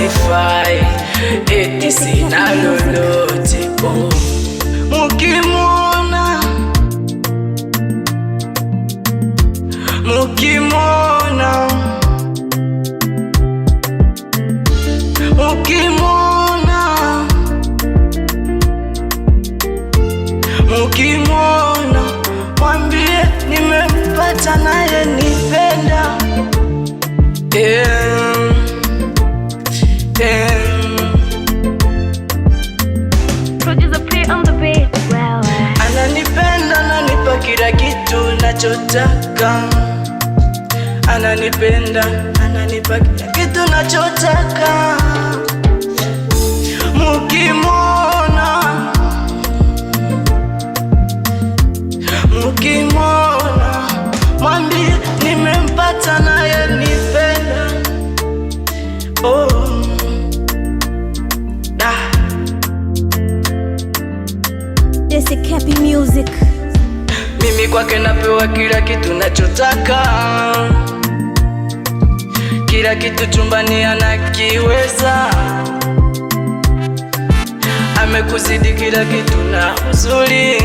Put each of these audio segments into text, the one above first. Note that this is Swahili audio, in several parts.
sifai, eti sina lolote. Mukimwona, mukimwona, mukimwona, mukimwona, mwambie nimempata naye nipenda. Ananipenda, ananipa kila kitu nachotaka. Ananipenda, ananipa kila kitu nachotaka. Mukimwona, mukimwona, mwambie nimempata naye nipenda. Jesse Cappy Music. Mimi kwake napewa kila kitu nachotaka. Kila kitu chumbani anakiweza. Amekuzidi kila kitu na uzuri.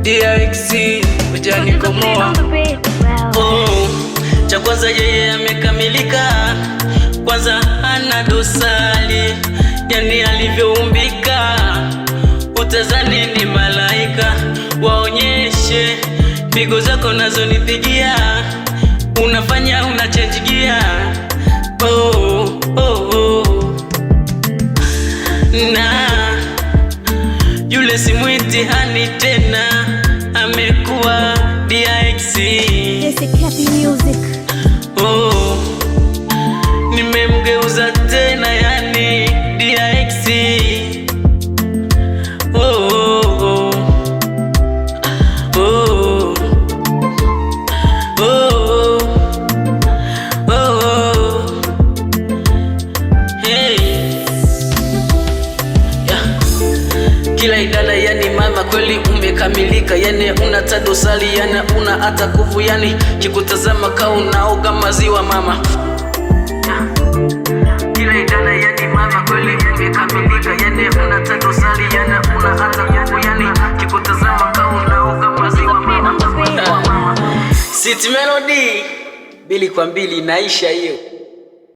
DX hujanikomoa. Cha kwanza yeye amekamilika. Kwanza hana dosari, yani alivyoumbika utazani ni malaika. Waonyeshe pigo zako nazo nipigia, unafanya unachange gear. Na yule simwiti hani tena, amekuwa DX. Jesse Cappy Music. Nimemgeuza tena yani DX. Hey. Yeah. Kila idara yani mama kweli umekamilika, yani una tadosali, yani una hata kuvu, yani kikutazama kau unaoga maziwa mama. Kila idara yani mama kweli umekamilika, yani una tadosali, yani una hata kuvu, yani kikutazama kau unaoga maziwa mama. City Melody 2 kwa 2 naisha hiyo.